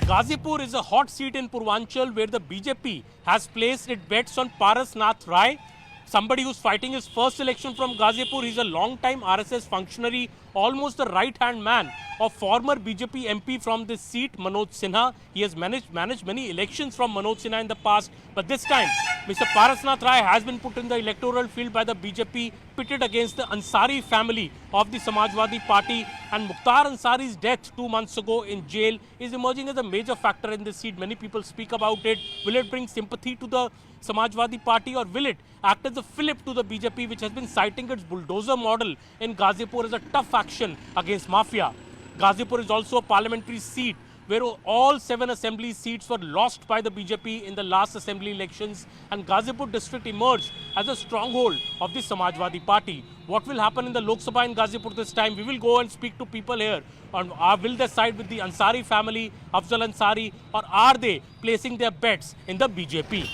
Gazipur is a hot seat in Purvanchal where the BJP has placed its bets on Paras Nath Rai, somebody who's fighting his first election from Gazipur. He's a long-time RSS functionary, almost the right-hand man of former BJP MP from this seat, Manoj Sinha. He has managed many elections from Manoj Sinha in the past, but this time, Mr. Paras Nath Rai has been put in the electoral field by the BJP, pitted against the Ansari family of the Samajwadi Party, and Mukhtar Ansari's death 2 months ago in jail is emerging as a major factor in this seat. Many people speak about it. Will it bring sympathy to the Samajwadi Party, or will it act as a fillip to the BJP, which has been citing its bulldozer model in Gazipur as a tough action against mafia? Gazipur is also a parliamentary seat where all 7 assembly seats were lost by the BJP in the last assembly elections, and Gazipur district emerged as a stronghold of the Samajwadi Party. What will happen in the Lok Sabha in Gazipur this time? We will go and speak to people here on will they side with the Ansari family, Afzal Ansari, or are they placing their bets in the BJP?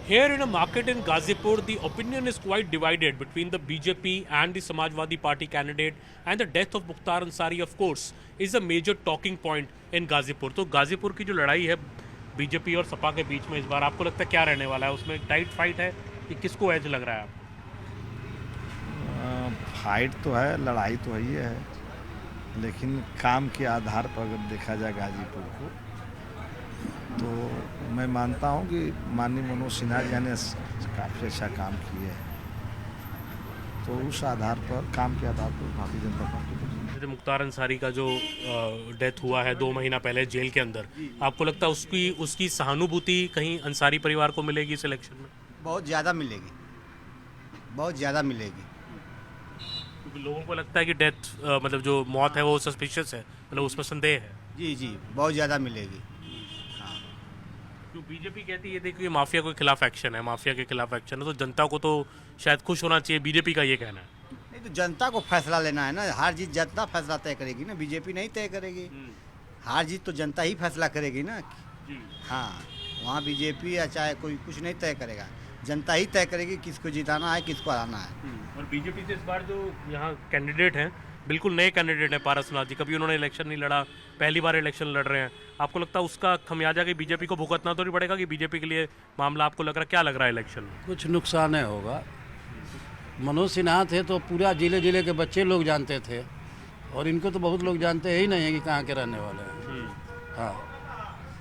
Here in a market in Gazipur, the opinion is quite divided between the BJP and the Samajwadi Party candidate, and the death of Mukhtar Ansari, of course, is a major talking point in Gazipur. तो गाजीपुर की जो लड़ाई है BJP और सपा के बीच में इस बार, आपको लगता है क्या रहने वाला है? उसमें टाइट फाइट है कि किसको एज लग रहा है? फाइट तो है, लड़ाई तो ही है, लेकिन काम के आधार पर अगर देखा जाए गाजीपुर को, तो मैं मानता हूं कि माननीय मनोज सिन्हा जी ने काफ़ी अच्छा काम किए हैं, तो उस आधार पर, काम के आधार पर भारतीय जनता पार्टी। जैसे मुख्तार अंसारी का जो डेथ हुआ है 2 महीना पहले जेल के अंदर, आपको लगता है उसकी सहानुभूति कहीं अंसारी परिवार को मिलेगी इस इलेक्शन में? बहुत ज़्यादा मिलेगी, बहुत ज़्यादा मिलेगी। क्योंकि लोगों को लगता है कि डेथ मतलब जो मौत है वो सस्पिशियस है, मतलब उसमें संदेह है। जी जी, बहुत ज़्यादा मिलेगी। जो बीजेपी कहती है देखिए माफिया के खिलाफ एक्शन है, माफिया के खिलाफ एक्शन है, तो जनता को तो शायद खुश होना चाहिए, बीजेपी का ये कहना है। नहीं तो जनता को फैसला लेना है ना, हार जीत जनता फैसला तय करेगी ना, बीजेपी नहीं तय करेगी। हार जीत तो जनता ही फैसला करेगी ना। हाँ, वहाँ बीजेपी या चाहे कोई कुछ नहीं तय करेगा, जनता ही तय करेगी किसको जिताना है, किसको हराना है। और बीजेपी से इस बार जो यहाँ कैंडिडेट हैं, बिल्कुल नए कैंडिडेट हैं पारस नाथ जी, कभी उन्होंने इलेक्शन नहीं लड़ा, पहली बार इलेक्शन लड़ रहे हैं। आपको लगता है उसका खमियाजा कि बीजेपी को भुगतना तो नहीं पड़ेगा कि बीजेपी के लिए मामला आपको लग रहा है क्या लग रहा है इलेक्शन में? कुछ नुकसान है होगा। मनोज सिन्हा थे तो पूरा जिले के बच्चे लोग जानते थे, और इनको तो बहुत लोग जानते ही नहीं है कि कहाँ के रहने वाले हैं। हाँ,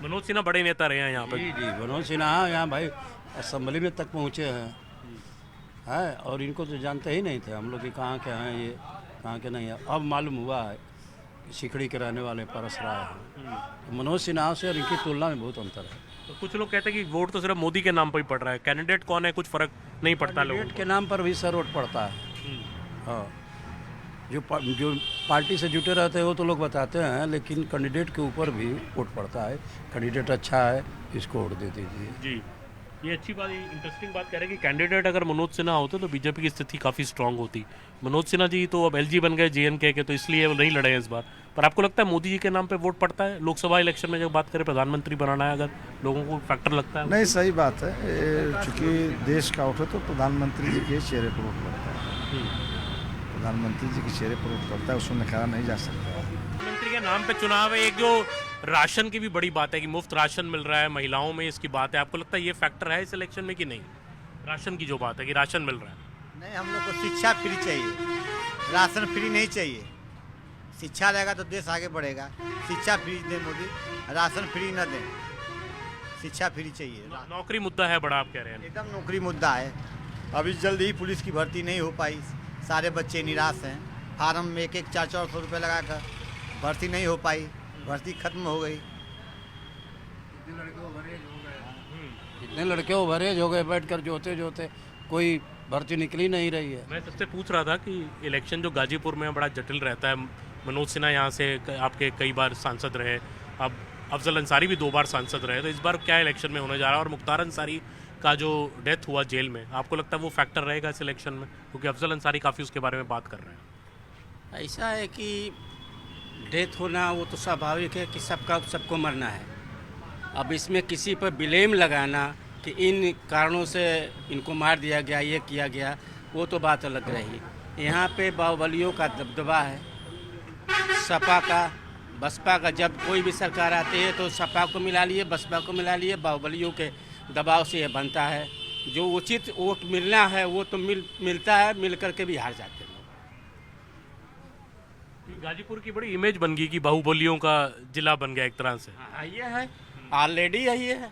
मनोज सिन्हा बड़े नेता रहे हैं यहाँ पर। जी, मनोज सिन्हा यहाँ भाई असेंबली में तक पहुँचे हैं, और इनको तो जानते ही नहीं थे हम लोग कि कहाँ के हैं, ये कहाँ के नहीं है। अब मालूम हुआ है सिकड़ी के रहने वाले पारस राय हैं। तो मनोज सिन्हा से और इनकी तुलना में बहुत अंतर है। तो कुछ लोग कहते हैं कि वोट तो सिर्फ मोदी के नाम पर ही पड़ रहा है, कैंडिडेट कौन है कुछ फर्क नहीं पड़ता लोगों को। के नाम पर भी सर वोट पड़ता है। हाँ, जो पार्टी से जुटे रहते हैं वो तो लोग बताते हैं, लेकिन कैंडिडेट के ऊपर भी वोट पड़ता है। कैंडिडेट अच्छा है, इसको वोट दे दीजिए। जी, ये अच्छी बात, इंटरेस्टिंग बात कह रहे हैं कि कैंडिडेट अगर मनोज सिन्हा होते तो बीजेपी की स्थिति काफ़ी स्ट्रांग होती। मनोज सिन्हा जी तो अब एलजी बन गए जेएनके के, तो इसलिए वो नहीं लड़े हैं इस बार। पर आपको लगता है मोदी जी के नाम पे वोट पड़ता है लोकसभा इलेक्शन में? जब बात करें प्रधानमंत्री बनाना है, अगर लोगों को फैक्टर लगता है? नहीं, सही बात है, चूँकि देश का उठे तो प्रधानमंत्री जी के चेहरे पर वोट पड़ता है। प्रधानमंत्री जी के चेहरे पर वोट पड़ता है, उसमें नकारा नहीं जा सकता। प्रधानमंत्री के नाम पे चुनाव है। एक जो राशन की भी बड़ी बात है कि मुफ्त राशन मिल रहा है महिलाओं में, इसकी बात है, आपको लगता है ये फैक्टर है इस इलेक्शन में कि नहीं? राशन की जो बात है कि राशन मिल रहा है। नहीं, हम लोग को शिक्षा फ्री चाहिए, राशन फ्री नहीं चाहिए। शिक्षा रहेगा तो देश आगे बढ़ेगा। शिक्षा फ्री दें मोदी, राशन फ्री न दें, शिक्षा फ्री चाहिए। नौकरी मुद्दा है बड़ा, आप कह रहे हैं? एकदम नौकरी मुद्दा है। अभी जल्दी ही पुलिस की भर्ती नहीं हो पाई, सारे बच्चे निराश हैं। फार्म में 400 रुपये लगा कर भर्ती नहीं हो पाई, भर्ती खत्म हो गई। कितने लड़के ओवरेज हो गए, बैठकर जोते कोई भर्ती निकली नहीं रही है। मैं सबसे पूछ रहा था कि इलेक्शन जो गाजीपुर में बड़ा जटिल रहता है, मनोज सिन्हा यहाँ से आपके कई बार सांसद रहे, अब अफजल अंसारी भी 2 बार सांसद रहे, तो इस बार क्या इलेक्शन में होने जा रहा है? और मुख्तार अंसारी का जो डेथ हुआ जेल में, आपको लगता है वो फैक्टर रहेगा इस इलेक्शन में? क्योंकि अफजल अंसारी काफ़ी उसके बारे में बात कर रहे हैं। ऐसा है कि डेथ होना वो तो स्वाभाविक है कि सबको मरना है। अब इसमें किसी पर ब्लेम लगाना कि इन कारणों से इनको मार दिया गया, ये किया गया, वो तो बात अलग रही। यहाँ पे बाहुबलियों का दबदबा है, सपा का बसपा का जब कोई भी सरकार आती है तो सपा को मिला लिए, बसपा को मिला लिए, बाहुबलियों के दबाव से ये बनता है। जो उचित वोट मिलना है वो तो मिलता है, मिल करके भी हार जाते हैं। गाजीपुर की बड़ी इमेज बन गई कि बाहुबलियों का जिला बन गया एक तरह से। हाँ, ये है, ऑलरेडी यही है,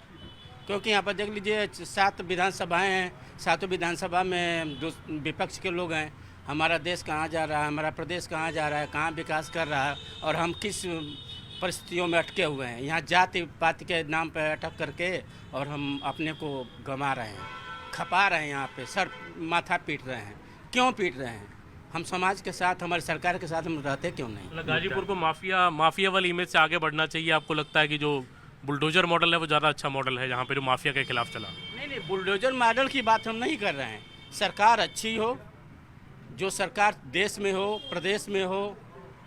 क्योंकि यहाँ पर देख लीजिए 7 विधानसभाएं हैं, 7 विधानसभा में विपक्ष के लोग हैं। हमारा देश कहाँ जा रहा है, हमारा प्रदेश कहाँ जा रहा है, कहाँ विकास कर रहा है, और हम किस परिस्थितियों में अटके हुए हैं। यहाँ जाति पाति के नाम पर अटक करके और हम अपने को गंवा रहे हैं, खपा रहे हैं, यहाँ पे सर माथा पीट रहे हैं। क्यों पीट रहे हैं? हम समाज के साथ, हमारी सरकार के साथ हम रहते क्यों नहीं? गाजीपुर को माफिया वाली इमेज से आगे बढ़ना चाहिए। आपको लगता है कि जो बुलडोजर मॉडल है वो ज़्यादा अच्छा मॉडल है, जहाँ पे जो माफिया के खिलाफ चला? नहीं, बुलडोजर मॉडल की बात हम नहीं कर रहे हैं। सरकार अच्छी हो, जो सरकार देश में हो, प्रदेश में हो,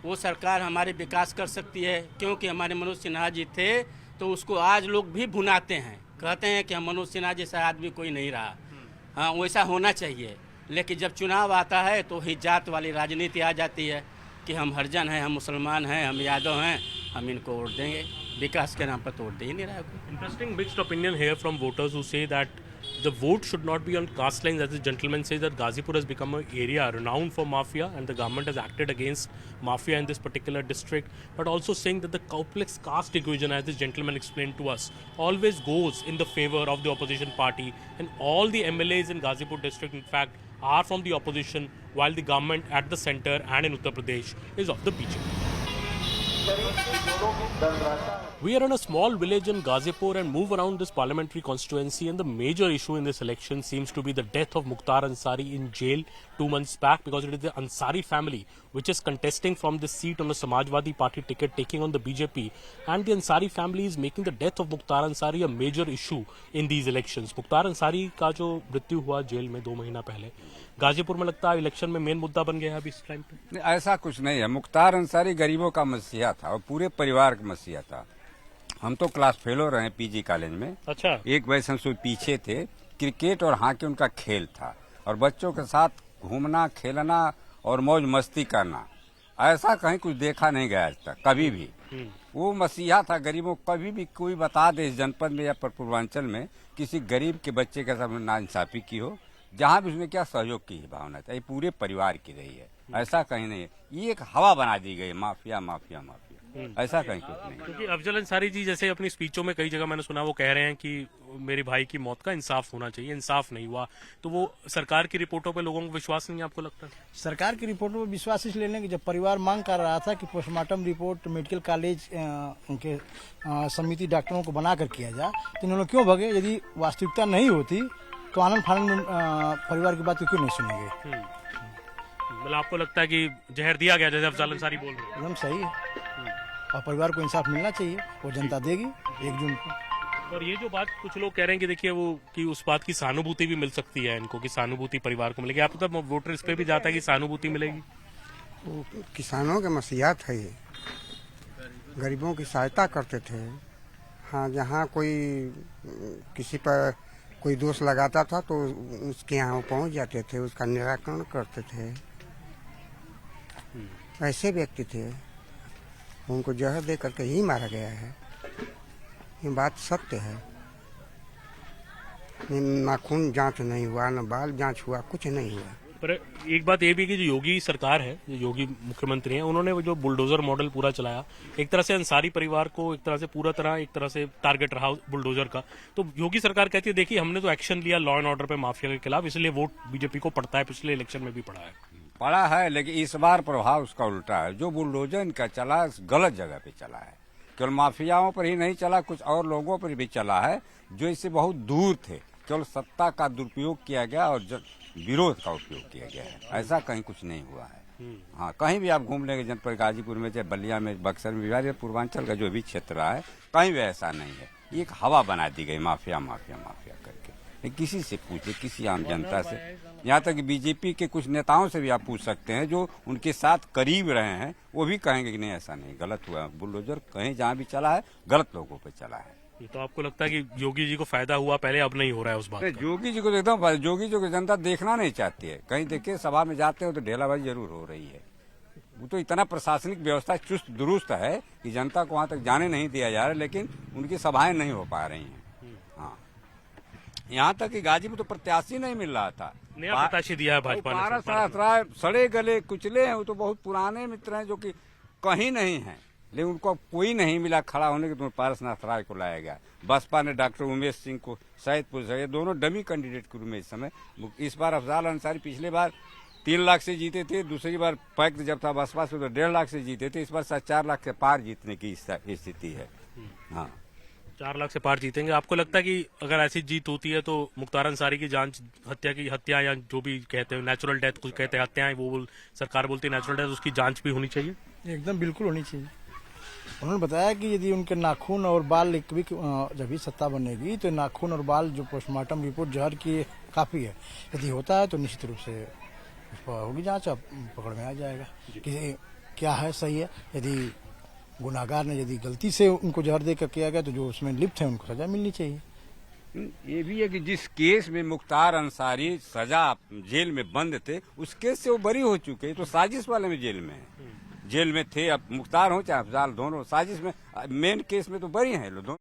वो सरकार हमारे विकास कर सकती है। क्योंकि हमारे मनोज सिन्हा जी थे तो उसको आज लोग भी भुनाते हैं, कहते हैं कि हम मनोज सिन्हा जैसा आदमी कोई नहीं रहा। हाँ, वैसा होना चाहिए। लेकिन जब चुनाव आता है तो ही जात वाली राजनीति आ जाती है कि हम हरिजन हैं, हम मुसलमान हैं, हम यादव हैं, हम इनको वोट देंगे। विकास के नाम पर तो वोट दे ही नहीं रहा है कोई। Interesting mixed opinion here from voters who say that the vote should not be on caste lines, as the gentleman says that Gazipur has become an area renowned for mafia and the government has acted against mafia in this particular district, but also saying that the complex caste equation, as this gentleman explained to us, always goes in the favor of the opposition party, and all the MLAs in Gazipur district in fact are from the opposition, while the government at the center and in Uttar Pradesh is of the BJP. We are in a small village in Gazipur and move around this parliamentary constituency, and the major issue in this election seems to be the death of Mukhtar Ansari in jail 2 months back, because it is the Ansari family which is contesting from this seat on the Samajwadi Party ticket, taking on the BJP, and the Ansari family is making the death of Mukhtar Ansari a major issue in these elections. Mukhtar Ansari का जो मृत्यु हुआ jail में 2 महीना पहले, गाजीपुर में लगता है इलेक्शन में मेन मुद्दा बन गया है अभी इस टाइम पे। ऐसा कुछ नहीं है। मुख्तार अंसारी गरीबों का मसीहा था और पूरे परिवार का मसीहा था। हम तो क्लास फेलो रहे पीजी कॉलेज में। अच्छा। एक वैसे हम पीछे थे। क्रिकेट और हॉकी उनका खेल था, और बच्चों के साथ घूमना, खेलना और मौज मस्ती करना, ऐसा कहीं कुछ देखा नहीं गया आज तक कभी भी। वो मसीहा था गरीबों। कभी भी कोई बता दे इस जनपद में या पूर्वांचल में किसी गरीब के बच्चे के साथ नाइंसाफी की हो, जहाँ भी उसने क्या सहयोग की भावना था, ये पूरे परिवार की रही है। ऐसा कहीं नहीं है। ये एक हवा बना दी गई, माफिया माफिया माफिया, ऐसा कहीं कुछ नहीं। क्योंकि अफजल अंसारी जी जैसे अपनी स्पीचों में कई जगह मैंने सुना वो कह रहे हैं कि मेरे भाई की मौत का इंसाफ होना चाहिए, इंसाफ नहीं हुआ, तो वो सरकार की रिपोर्टों पे लोगों को विश्वास नहीं है, आपको लगता है? सरकार की रिपोर्टों पर विश्वास इसलिए लेने की जब परिवार मांग कर रहा था कि पोस्टमार्टम रिपोर्ट मेडिकल कॉलेज उनके समिति डॉक्टरों को बनाकर किया जाए, तो इन्होंने क्यों भगे? यदि वास्तविकता नहीं होती तो आनंद फानंद परिवार की बात क्यों नहीं सुनेंगे? मतलब आपको लगता है कि जहर दिया गया जैसे अफजल अंसारी बोल रहे हैं? एकदम सही है, और परिवार को इंसाफ मिलना चाहिए, वो जनता देगी 1 जून को। और ये जो बात कुछ लोग कह रहे हैं कि देखिए वो कि उस बात की सहानुभूति भी मिल सकती है इनको, कि सहानुभूति परिवार को मिलेगी, आप तब वोटर इस पे भी जाता है कि सहानुभूति मिलेगी? वो किसानों के मसीहा थे, ये गरीबों की सहायता करते थे। हाँ, जहाँ कोई किसी पर कोई दोष लगाता था तो उसके यहाँ पहुँच जाते थे, उसका निराकरण करते थे। ऐसे व्यक्ति थे। उनको जहर दे करके ही मारा गया है, ये बात सत्य है। ना खून जांच नहीं हुआ, ना बाल जांच हुआ, कुछ नहीं हुआ। पर एक बात ये भी कि जो योगी सरकार है, जो योगी मुख्यमंत्री हैं, उन्होंने वो जो बुलडोजर मॉडल पूरा चलाया, एक तरह से अंसारी परिवार को एक तरह से टारगेट रहा बुलडोजर का। तो योगी सरकार कहती है देखिए हमने तो एक्शन लिया लॉ एंड ऑर्डर पे माफिया के खिलाफ, इसलिए वोट बीजेपी को पड़ता है, पिछले इलेक्शन में भी पड़ा है, लेकिन इस बार प्रभाव उसका उल्टा है। जो बुलडोजर इनका चला गलत जगह पे चला है, केवल माफियाओं पर ही नहीं चला, कुछ और लोगों पर भी चला है जो इससे बहुत दूर थे। केवल सत्ता का दुरुपयोग किया गया और विरोध का उपयोग किया गया है, ऐसा कहीं कुछ नहीं हुआ है। हाँ, कहीं भी आप घूम लेंगे जनपद गाजीपुर में, चाहे बलिया में, बक्सर में, बिहार या पूर्वांचल का जो भी क्षेत्र है, कहीं भी ऐसा नहीं है। ये एक हवा बना दी गई माफिया माफिया माफिया करके। किसी से पूछे, किसी आम जनता से, यहाँ तक बीजेपी के कुछ नेताओं से भी आप पूछ सकते हैं जो उनके साथ करीब रहे हैं, वो भी कहेंगे कि नहीं ऐसा नहीं, गलत हुआ। बुलडोजर कहीं जहाँ भी चला है गलत लोगों पर चला है। ये तो आपको लगता है कि योगी जी को फायदा हुआ पहले, अब नहीं हो रहा है उस बात का? योगी जी को एकदम, योगी जी को जनता देखना नहीं चाहती है। कहीं देखिए सभा में जाते हो तो ढेलाबाजी जरूर हो रही है। वो तो इतना प्रशासनिक व्यवस्था चुस्त दुरुस्त है कि जनता को वहां तक जाने नहीं दिया जा रहा, लेकिन उनकी सभाएं नहीं हो पा रही हैं। हाँ, यहाँ तक कि गाजी में तो प्रत्याशी नहीं मिल रहा था। नया प्रत्याशी दिया है भाजपा ने। पारसनाथ राय सड़े गले कुचले हैं, वो तो बहुत पुराने मित्र हैं जो कि कहीं नहीं हैं, लेकिन उनको कोई नहीं मिला खड़ा होने के, तो पारसनाथ राय को लाया गया। बसपा ने डॉक्टर उमेश सिंह को सैदपुर से, ये दोनों डमी कैंडिडेट के रूप में इस समय। इस बार अफजाल अंसारी पिछले बार 3 लाख से जीते थे, दूसरी बार पैक्ट जब था बसपा से तो 1.5 लाख से जीते थे, इस बार 4 लाख से पार जीतने की स्थिति है। हाँ, 4 लाख से पार जीतेंगे। आपको लगता है कि अगर ऐसी जीत होती है तो मुख्तार अंसारी की जांच, हत्या या जो भी कहते हैं नेचुरल डेथ, कुछ कहते हैं हत्याएं, वो सरकार बोलती है नेचुरल डेथ, उसकी जांच भी होनी चाहिए? एकदम बिल्कुल होनी चाहिए। उन्होंने बताया कि यदि उनके नाखून और बाल भी जब भी सत्ता बनेगी तो नाखून और बाल जो पोस्टमार्टम रिपोर्ट जहर की काफ़ी है, यदि होता है तो निश्चित रूप से उस पर होगी जाँच, अब पकड़ में आ जाएगा कि क्या है सही है। यदि गुनाहगार ने यदि गलती से उनको जहर देकर किया गया तो जो उसमें लिप्त है उनको सजा मिलनी चाहिए। ये भी है कि जिस केस में मुख्तार अंसारी सजा जेल में बंद थे, उस केस से वो बरी हो चुके, तो साजिश वाले में जेल में है, जेल में थे। अब मुख्तार हो चाहे अफजाल, दोनों साजिश में, मेन केस में तो बरी हैं लोग।